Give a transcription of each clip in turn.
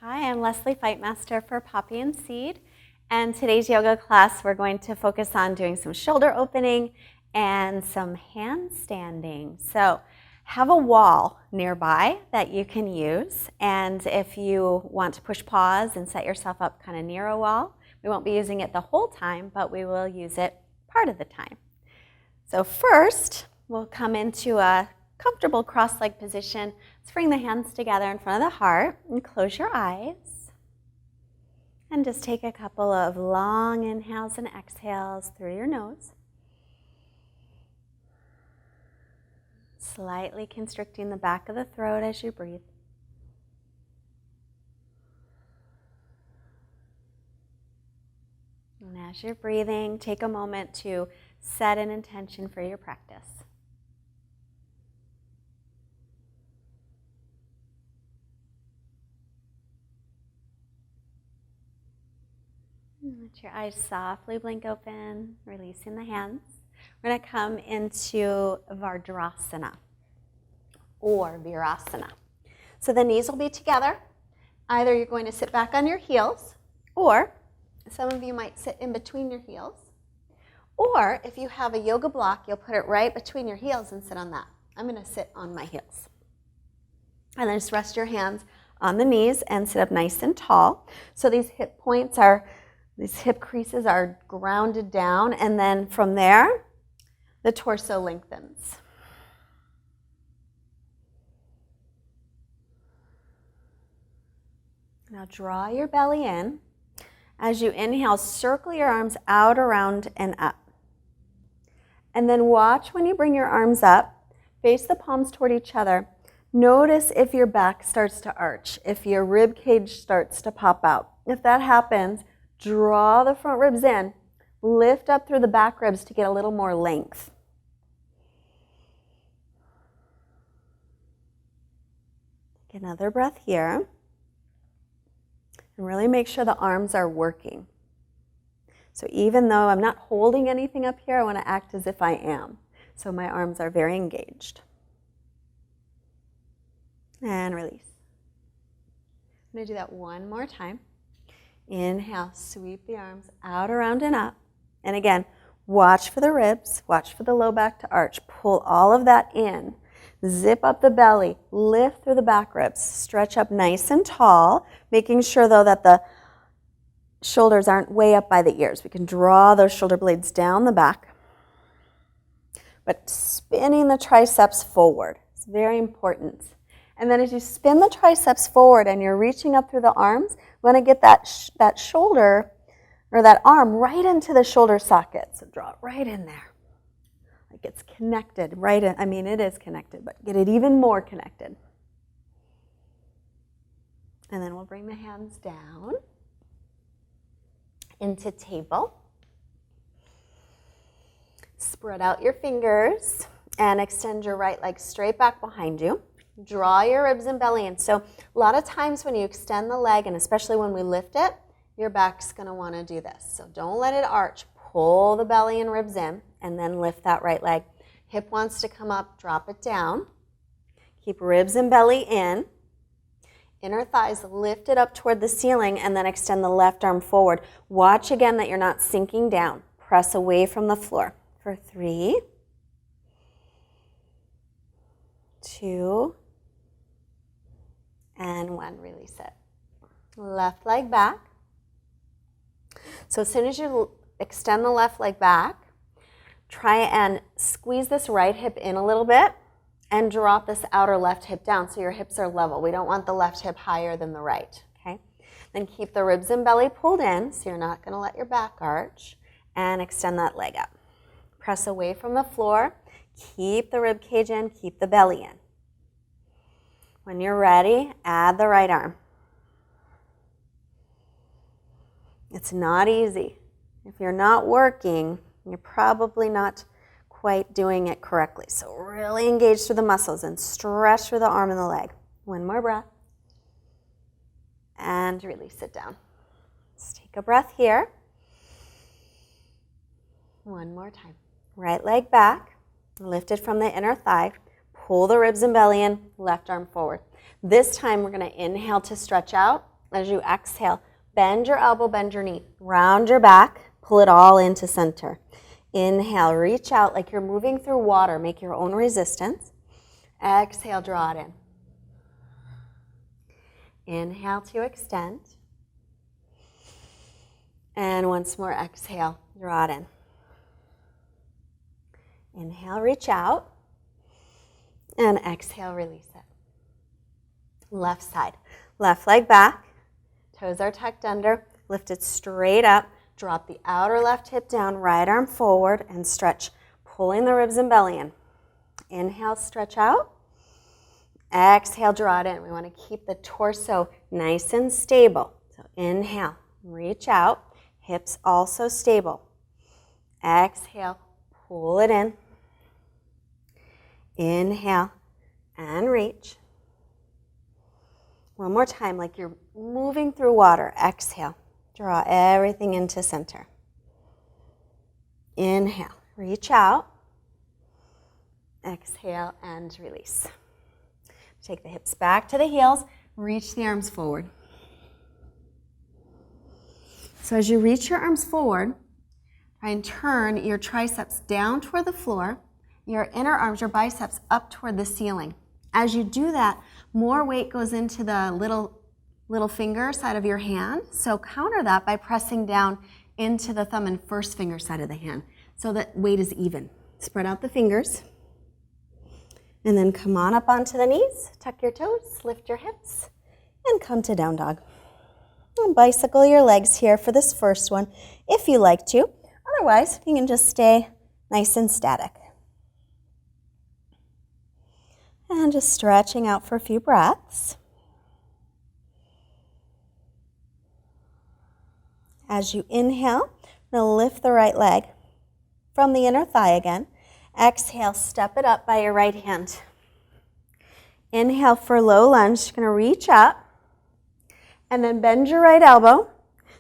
Hi, I'm Leslie, Fightmaster for Poppy and Seed, and today's yoga class we're going to focus on doing some shoulder opening and some handstanding. So have a wall nearby that you can use, and if you want to push pause and set yourself up kind of near a wall, we won't be using it the whole time, but we will use it part of the time. So first, we'll come into a comfortable cross-leg position. Let's bring the hands together in front of the heart and close your eyes. And just take a couple of long inhales and exhales through your nose. Slightly constricting the back of the throat as you breathe. And as you're breathing, take a moment to set an intention for your practice. Let your eyes softly blink open, releasing the hands. We're going to come into Vajrasana or Virasana. So the knees will be together. Either you're going to sit back on your heels, or some of you might sit in between your heels. Or if you have a yoga block, you'll put it right between your heels and sit on that. I'm going to sit on my heels. And then just rest your hands on the knees and sit up nice and tall. So these hip creases are grounded down, and then from there, the torso lengthens. Now draw your belly in. As you inhale, circle your arms out, around, and up. And then watch when you bring your arms up, face the palms toward each other. Notice if your back starts to arch, if your rib cage starts to pop out. If that happens, draw the front ribs in, lift up through the back ribs to get a little more length. Take another breath here. And really make sure the arms are working. So even though I'm not holding anything up here, I want to act as if I am. So my arms are very engaged. And release. I'm going to do that one more time. Inhale, sweep the arms out, around, and up. And again, watch for the ribs, watch for the low back to arch. Pull all of that in. Zip up the belly, lift through the back ribs. Stretch up nice and tall, making sure, though, that the shoulders aren't way up by the ears. We can draw those shoulder blades down the back. But spinning the triceps forward is very important. And then as you spin the triceps forward and you're reaching up through the arms, you want to get that shoulder or that arm right into the shoulder socket. So draw it right in there. Like it's connected right in. I mean, it is connected, but get it even more connected. And then we'll bring the hands down into table. Spread out your fingers and extend your right leg straight back behind you. Draw your ribs and belly in. So a lot of times when you extend the leg, and especially when we lift it, your back's going to want to do this. So don't let it arch. Pull the belly and ribs in, and then lift that right leg. Hip wants to come up, drop it down. Keep ribs and belly in. Inner thighs lifted up toward the ceiling, and then extend the left arm forward. Watch again that you're not sinking down. Press away from the floor. For 3, 2, and 1. Release it. Left leg back. So as soon as you extend the left leg back, try and squeeze this right hip in a little bit and drop this outer left hip down so your hips are level. We don't want the left hip higher than the right, okay? Then keep the ribs and belly pulled in so you're not going to let your back arch, and extend that leg up. Press away from the floor. Keep the rib cage in, keep the belly in. When you're ready, add the right arm. It's not easy. If you're not working, you're probably not quite doing it correctly. So really engage through the muscles and stretch through the arm and the leg. One more breath. And release it down. Let's take a breath here. One more time. Right leg back, lift it from the inner thigh. Pull the ribs and belly in, left arm forward. This time we're going to inhale to stretch out As you exhale, bend your elbow, bend your knee. Round your back, pull it all into center. Inhale, reach out like you're moving through water. Make your own resistance. Exhale, draw it in. Inhale to extend. And once more, exhale, draw it in. Inhale, reach out. And exhale, release it. Left side. Left leg back. Toes are tucked under. Lift it straight up. Drop the outer left hip down. Right arm forward and stretch, pulling the ribs and belly in. Inhale, stretch out. Exhale, draw it in. We want to keep the torso nice and stable. So inhale, reach out. Hips also stable. Exhale, pull it in. Inhale and reach. One more time, like you're moving through water. Exhale, draw everything into center. Inhale, reach out. Exhale and release. Take the hips back to the heels, reach the arms forward. So as you reach your arms forward, try and turn your triceps down toward the floor, your inner arms, your biceps up toward the ceiling. As you do that, more weight goes into the little finger side of your hand. So counter that by pressing down into the thumb and first finger side of the hand so that weight is even. Spread out the fingers. And then come on up onto the knees, tuck your toes, lift your hips, and come to down dog. And bicycle your legs here for this first one if you like to. Otherwise, you can just stay nice and static. And just stretching out for a few breaths. As you inhale, you're going to lift the right leg from the inner thigh again. Exhale, step it up by your right hand. Inhale for low lunge. You're going to reach up and then bend your right elbow.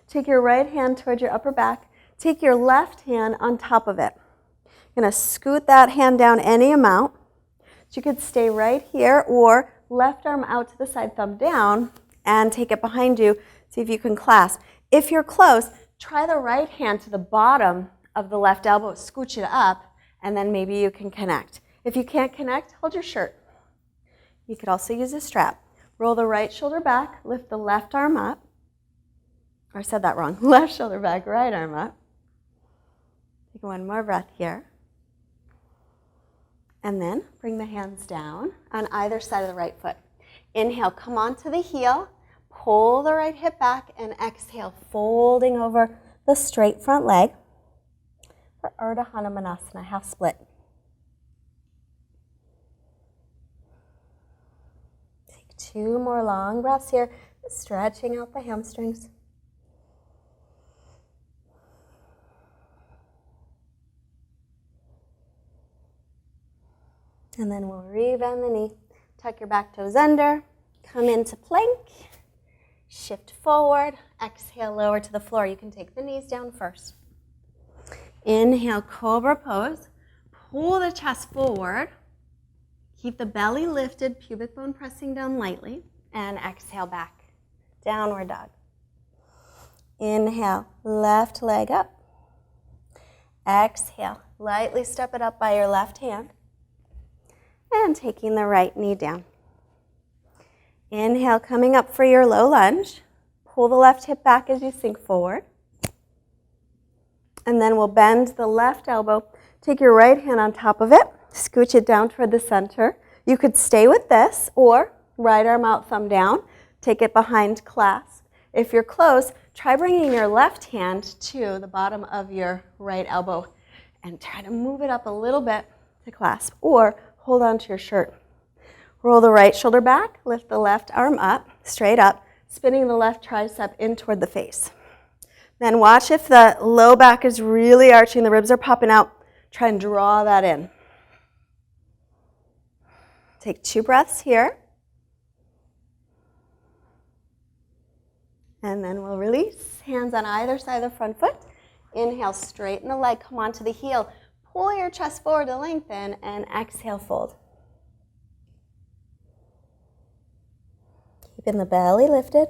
Take your right hand towards your upper back. Take your left hand on top of it. You're going to scoot that hand down any amount. So you could stay right here or left arm out to the side, thumb down, and take it behind you. See if you can clasp. If you're close, try the right hand to the bottom of the left elbow, scooch it up, and then maybe you can connect. If you can't connect, hold your shirt. You could also use a strap. Roll the right shoulder back, lift the left arm up. Or I said that wrong. Left shoulder back, right arm up. Take one more breath here. And then bring the hands down on either side of the right foot. Inhale, come onto the heel, pull the right hip back, and exhale, folding over the straight front leg for Ardha Hanumanasana, half split. Take two more long breaths here, stretching out the hamstrings. And then we'll rebend the knee. Tuck your back toes under. Come into plank. Shift forward. Exhale, lower to the floor. You can take the knees down first. Inhale, cobra pose. Pull the chest forward. Keep the belly lifted, pubic bone pressing down lightly. And exhale back. Downward dog. Inhale, left leg up. Exhale, lightly step it up by your left hand. And taking the right knee down. Inhale, coming up for your low lunge. Pull the left hip back as you sink forward. And then we'll bend the left elbow. Take your right hand on top of it. Scooch it down toward the center. You could stay with this or right arm out, thumb down. Take it behind clasp. If you're close, try bringing your left hand to the bottom of your right elbow and try to move it up a little bit to clasp. Or hold on to your shirt. Roll the right shoulder back, lift the left arm up, straight up, spinning the left tricep in toward the face. Then watch if the low back is really arching, the ribs are popping out. Try and draw that in. Take 2 breaths here. And then we'll release. Hands on either side of the front foot. Inhale, straighten the leg, come onto the heel. Pull your chest forward to lengthen, and exhale, fold. Keeping the belly lifted.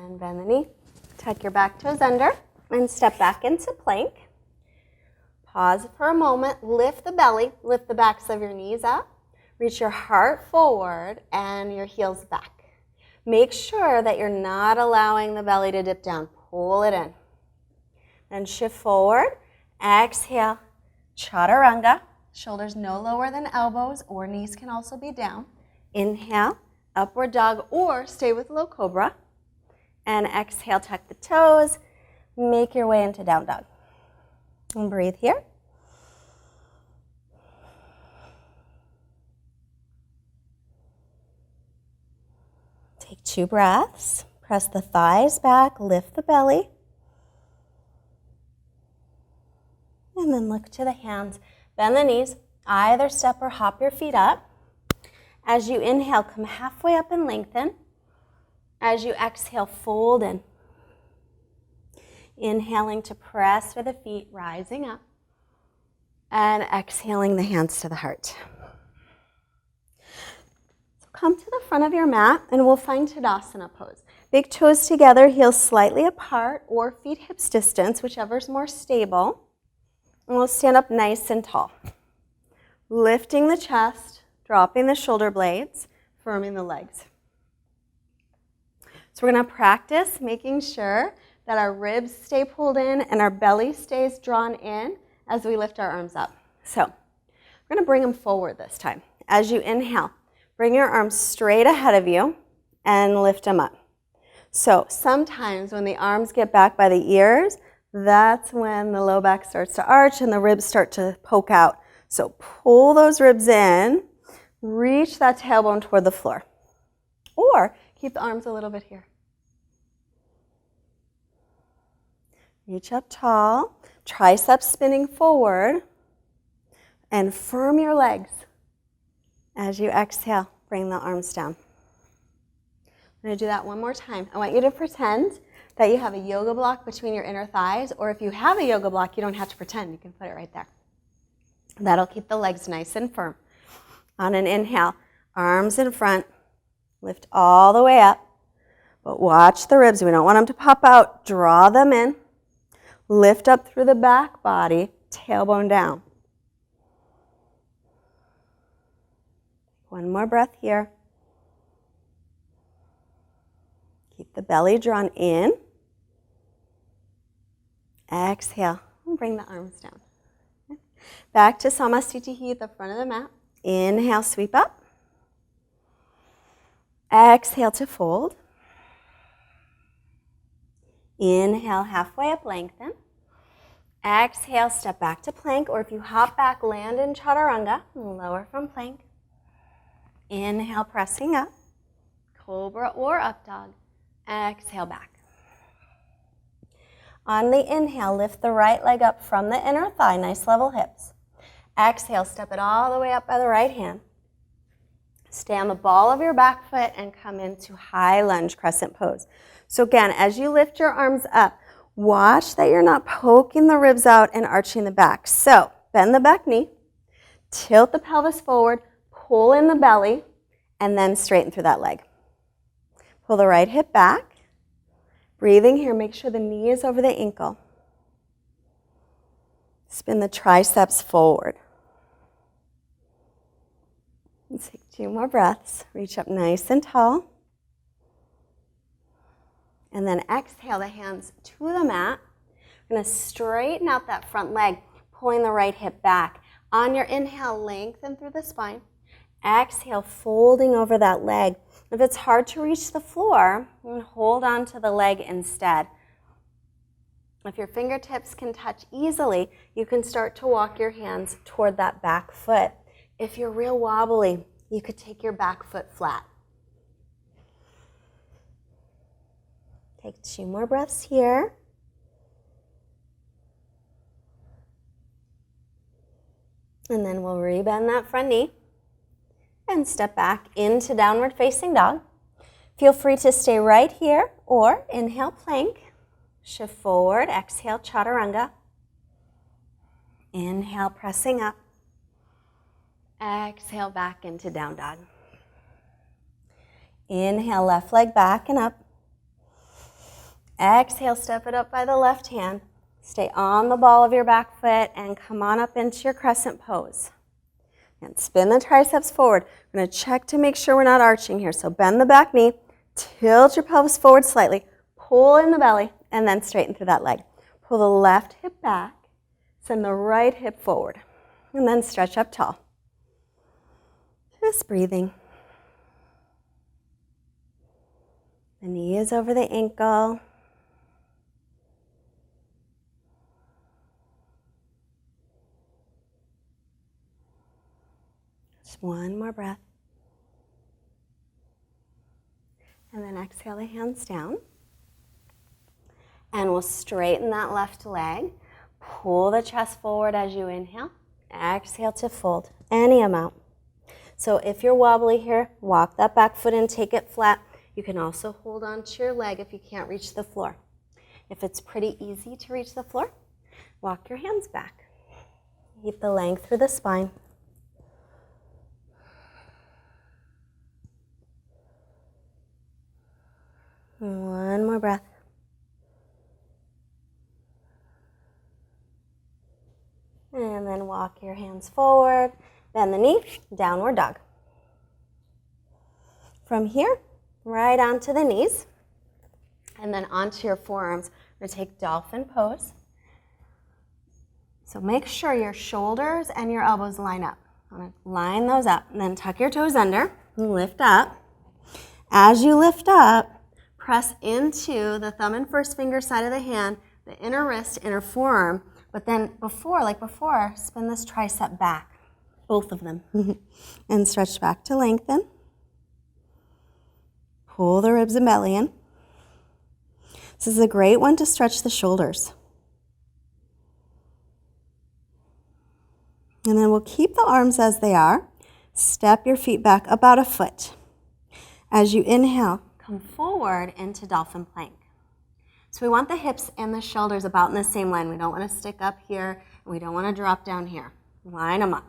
And bend the knee. Tuck your back toes under and step back into plank. Pause for a moment. Lift the belly. Lift the backs of your knees up. Reach your heart forward and your heels back. Make sure that you're not allowing the belly to dip down. Pull it in. Then shift forward. Exhale. Chaturanga. Shoulders no lower than elbows, or knees can also be down. Inhale. Upward dog, or stay with low cobra. And exhale, tuck the toes. Make your way into down dog. And breathe here. Take 2 breaths. Press the thighs back, lift the belly. And then look to the hands. Bend the knees, either step or hop your feet up. As you inhale, come halfway up and lengthen. As you exhale, fold in. Inhaling to press for the feet, rising up. And exhaling the hands to the heart. So come to the front of your mat and we'll find Tadasana pose. Big toes together, heels slightly apart, or feet hips distance, whichever's more stable. And we'll stand up nice and tall. Lifting the chest, dropping the shoulder blades, firming the legs. So we're going to practice making sure that our ribs stay pulled in and our belly stays drawn in as we lift our arms up. So we're going to bring them forward this time. As you inhale, bring your arms straight ahead of you and lift them up. So sometimes when the arms get back by the ears, that's when the low back starts to arch and the ribs start to poke out. So pull those ribs in, reach that tailbone toward the floor. Or keep the arms a little bit here. Reach up tall, triceps spinning forward, and firm your legs. As you exhale, bring the arms down. I'm going to do that one more time. I want you to pretend that you have a yoga block between your inner thighs, or if you have a yoga block, you don't have to pretend. You can put it right there. That'll keep the legs nice and firm. On an inhale, arms in front, lift all the way up, but watch the ribs. We don't want them to pop out. Draw them in. Lift up through the back body, tailbone down. One more breath here. Keep the belly drawn in. Exhale, and bring the arms down. Back to Samasthiti at the front of the mat. Inhale, sweep up. Exhale to fold. Inhale, halfway up, lengthen. Exhale, step back to plank, or if you hop back, land in chaturanga, lower from plank. Inhale, pressing up. Cobra or up dog. Exhale, back. On the inhale, lift the right leg up from the inner thigh, nice level hips. Exhale, step it all the way up by the right hand. Stay on the ball of your back foot and come into high lunge crescent pose. So again, as you lift your arms up, watch that you're not poking the ribs out and arching the back. So bend the back knee, tilt the pelvis forward, pull in the belly, and then straighten through that leg. Pull the right hip back. Breathing here, make sure the knee is over the ankle. Spin the triceps forward. And take 2 more breaths. Reach up nice and tall. And then exhale the hands to the mat. We're going to straighten out that front leg, pulling the right hip back. On your inhale, lengthen through the spine. Exhale, folding over that leg. If it's hard to reach the floor, hold on to the leg instead. If your fingertips can touch easily, you can start to walk your hands toward that back foot. If you're real wobbly, you could take your back foot flat. Take 2 more breaths here. And then we'll rebend that front knee and step back into downward facing dog. Feel free to stay right here or inhale plank. Shift forward, exhale chaturanga. Inhale, pressing up. Exhale back into down dog. Inhale, left leg back and up. Exhale, step it up by the left hand. Stay on the ball of your back foot and come on up into your crescent pose. And spin the triceps forward. We're going to check to make sure we're not arching here. So bend the back knee, tilt your pelvis forward slightly, pull in the belly, and then straighten through that leg. Pull the left hip back, send the right hip forward, and then stretch up tall. Just breathing. The knee is over the ankle. Just one more breath. And then exhale the hands down. And we'll straighten that left leg. Pull the chest forward as you inhale. Exhale to fold, any amount. So if you're wobbly here, walk that back foot in, take it flat. You can also hold on to your leg if you can't reach the floor. If it's pretty easy to reach the floor, walk your hands back. Keep the length through the spine. One more breath. And then walk your hands forward, bend the knee, downward dog. From here, right onto the knees, and then onto your forearms. We're going to take dolphin pose. So make sure your shoulders and your elbows line up. I'm going to line those up, and then tuck your toes under, and lift up. As you lift up, press into the thumb and first finger side of the hand, the inner wrist, inner forearm, but then like before, spin this tricep back, both of them, and stretch back to lengthen. Pull the ribs and belly in. This is a great one to stretch the shoulders. And then we'll keep the arms as they are. Step your feet back about a foot. As you inhale, come forward into dolphin plank. So we want the hips and the shoulders about in the same line. We don't want to stick up here, and we don't want to drop down here. Line them up.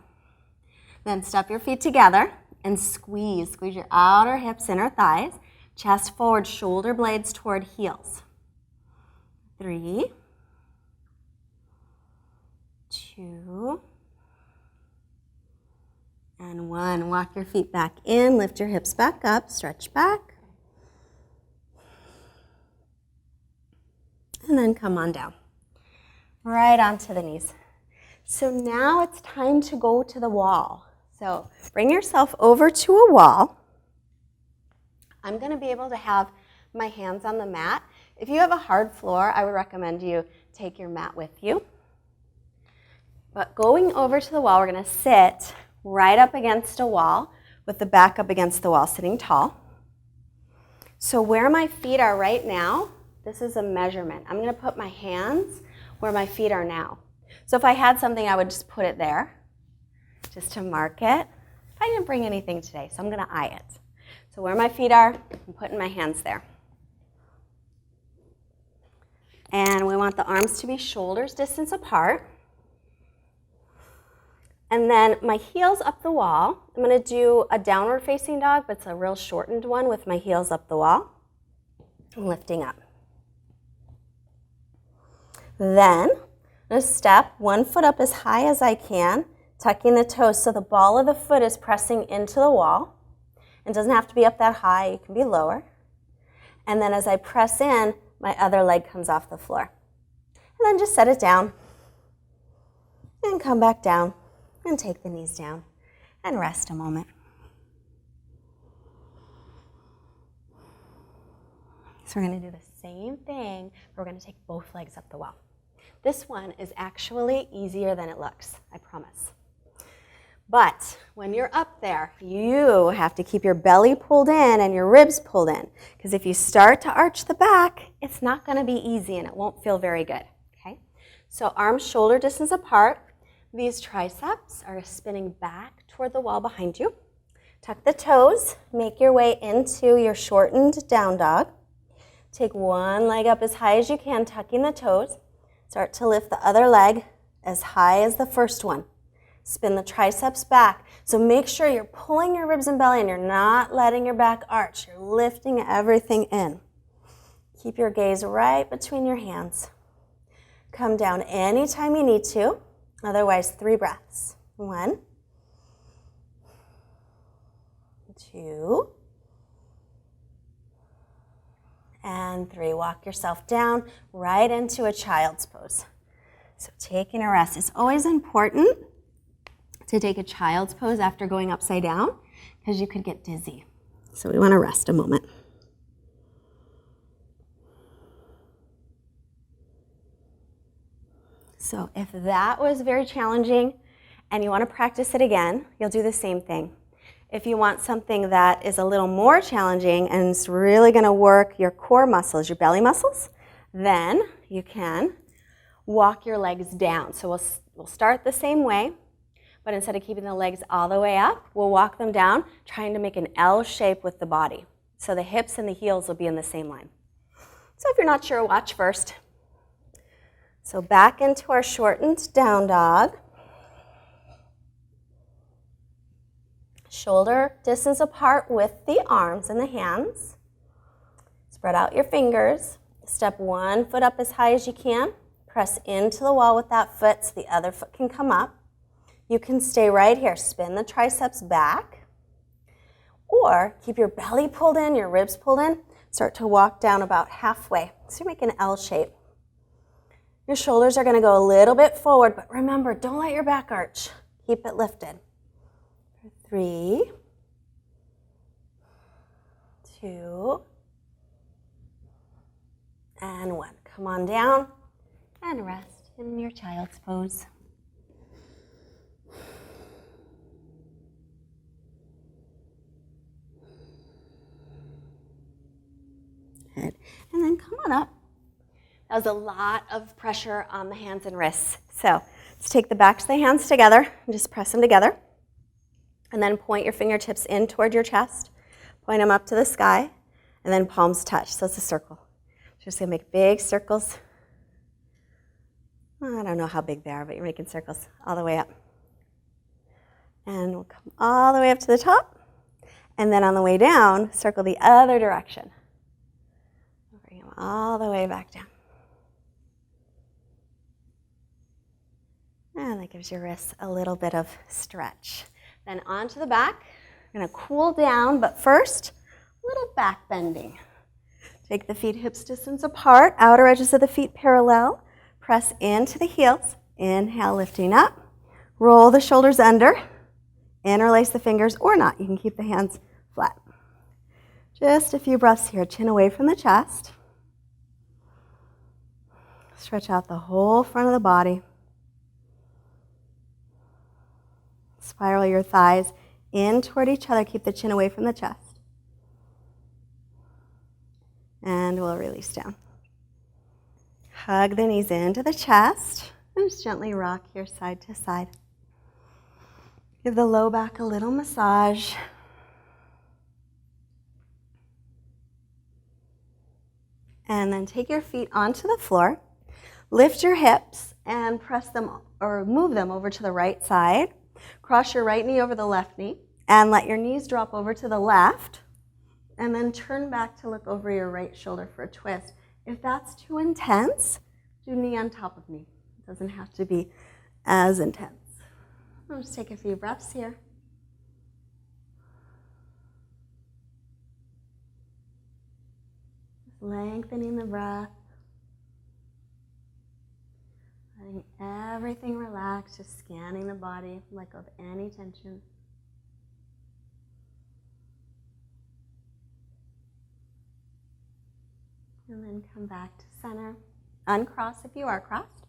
Then step your feet together and squeeze. Squeeze your outer hips, inner thighs, chest forward, shoulder blades toward heels. 3, 2, and 1. Walk your feet back in, lift your hips back up, stretch back. And then come on down, right onto the knees. So now it's time to go to the wall. So bring yourself over to a wall. I'm going to be able to have my hands on the mat. If you have a hard floor, I would recommend you take your mat with you. But going over to the wall, we're going to sit right up against a wall with the back up against the wall, sitting tall. So where my feet are right now, this is a measurement. I'm going to put my hands where my feet are now. So if I had something, I would just put it there, just to mark it. I didn't bring anything today, so I'm going to eye it. So where my feet are, I'm putting my hands there. And we want the arms to be shoulders distance apart. And then my heels up the wall. I'm going to do a downward facing dog, but it's a real shortened one with my heels up the wall and lifting up. Then I'm going to step one foot up as high as I can, tucking the toes so the ball of the foot is pressing into the wall. It doesn't have to be up that high, it can be lower. And then as I press in, my other leg comes off the floor. And then just set it down and come back down and take the knees down and rest a moment. So we're going to do the same thing, but we're going to take both legs up the wall. This one is actually easier than it looks, I promise. But when you're up there, you have to keep your belly pulled in and your ribs pulled in. Because if you start to arch the back, it's not going to be easy and it won't feel very good. Okay? So arms shoulder distance apart. These triceps are spinning back toward the wall behind you. Tuck the toes. Make your way into your shortened down dog. Take one leg up as high as you can, tucking the toes. Start to lift the other leg as high as the first one. Spin the triceps back. So make sure you're pulling your ribs and belly and you're not letting your back arch. You're lifting everything in. Keep your gaze right between your hands. Come down anytime you need to. Otherwise, 3 breaths. 1, 2, and 3. Walk yourself down right into a child's pose. So taking a rest. It's always important to take a child's pose after going upside down because you could get dizzy. So we want to rest a moment. So if that was very challenging and you want to practice it again, you'll do the same thing. If you want something that is a little more challenging and it's really going to work your core muscles, your belly muscles, then you can walk your legs down. So we'll start the same way, but instead of keeping the legs all the way up, we'll walk them down, trying to make an L shape with the body. So the hips and the heels will be in the same line. So if you're not sure, watch first. So back into our shortened down dog. Shoulder distance apart with the arms and the hands. Spread out your fingers. Step one foot up as high as you can. Press into the wall with that foot so the other foot can come up. You can stay right here. Spin the triceps back. Or keep your belly pulled in, your ribs pulled in. Start to walk down about halfway. So you make an L shape. Your shoulders are going to go a little bit forward, but remember, don't let your back arch. Keep it lifted. 3, 2, and 1. Come on down and rest in your child's pose. Good. And then come on up. That was a lot of pressure on the hands and wrists. So let's take the backs of the hands together and just press them together. And then point your fingertips in toward your chest. Point them up to the sky. And then palms touch. So it's a circle. Just going to make big circles. I don't know how big they are, but you're making circles all the way up. And we'll come all the way up to the top. And then on the way down, circle the other direction. Bring them all the way back down. And that gives your wrists a little bit of stretch. Then onto the back. I'm going to cool down, but first, a little back bending. Take the feet hips distance apart, outer edges of the feet parallel. Press into the heels. Inhale, lifting up. Roll the shoulders under. Interlace the fingers or not. You can keep the hands flat. Just a few breaths here. Chin away from the chest. Stretch out the whole front of the body. Spiral your thighs in toward each other. Keep the chin away from the chest. And we'll release down. Hug the knees into the chest. And just gently rock here side to side. Give the low back a little massage. And then take your feet onto the floor. Lift your hips and press them or move them over to the right side. Cross your right knee over the left knee and let your knees drop over to the left. And then turn back to look over your right shoulder for a twist. If that's too intense, do knee on top of knee. It doesn't have to be as intense. I'll just take a few breaths here. Just lengthening the breath. Letting everything relax, just scanning the body, let go of any tension. And then come back to center. Uncross if you are crossed.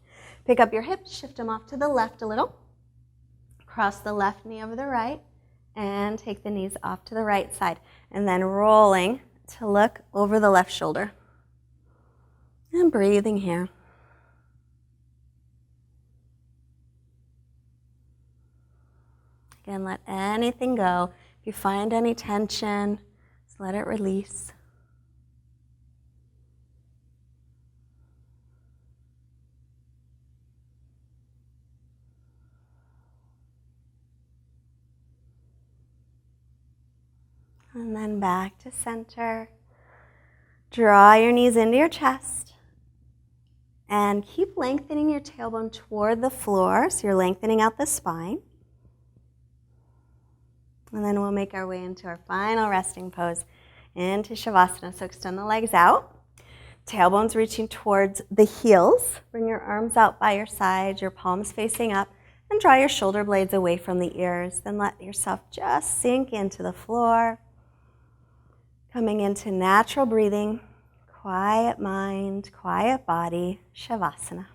Pick up your hips, shift them off to the left a little. Cross the left knee over the right, and take the knees off to the right side. And then rolling to look over the left shoulder. And breathing here. Again, let anything go. If you find any tension, just let it release. And then back to center. Draw your knees into your chest and keep lengthening your tailbone toward the floor, so you're lengthening out the spine. And then we'll make our way into our final resting pose, into Savasana. So extend the legs out, tailbones reaching towards the heels. Bring your arms out by your side, your palms facing up, and draw your shoulder blades away from the ears. Then let yourself just sink into the floor, coming into natural breathing, quiet mind, quiet body, Savasana.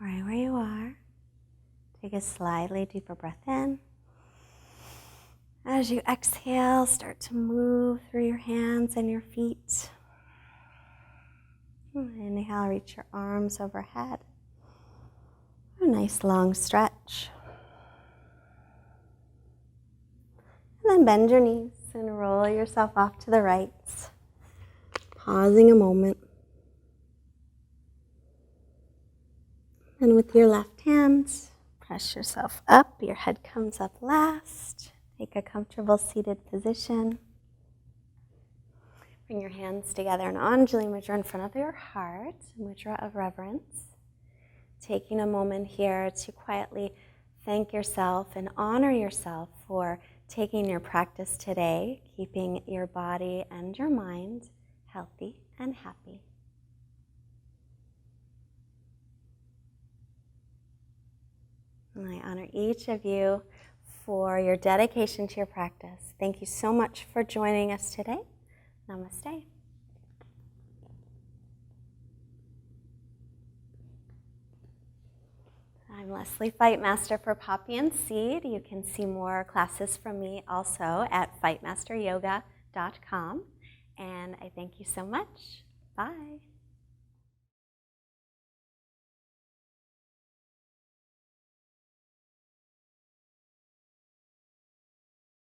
Right where you are, take a slightly deeper breath in. As you exhale, start to move through your hands and your feet. Inhale, reach your arms overhead. A nice long stretch. And then bend your knees and roll yourself off to the right, pausing a moment. And with your left hand, press yourself up. Your head comes up last. Take a comfortable seated position. Bring your hands together in Anjali Mudra in front of your heart, Mudra of reverence. Taking a moment here to quietly thank yourself and honor yourself for taking your practice today, keeping your body and your mind healthy and happy. And I honor each of you for your dedication to your practice. Thank you so much for joining us today. Namaste. I'm Leslie, Fight Master for Poppy and Seed. You can see more classes from me also at fightmasteryoga.com. And I thank you so much. Bye.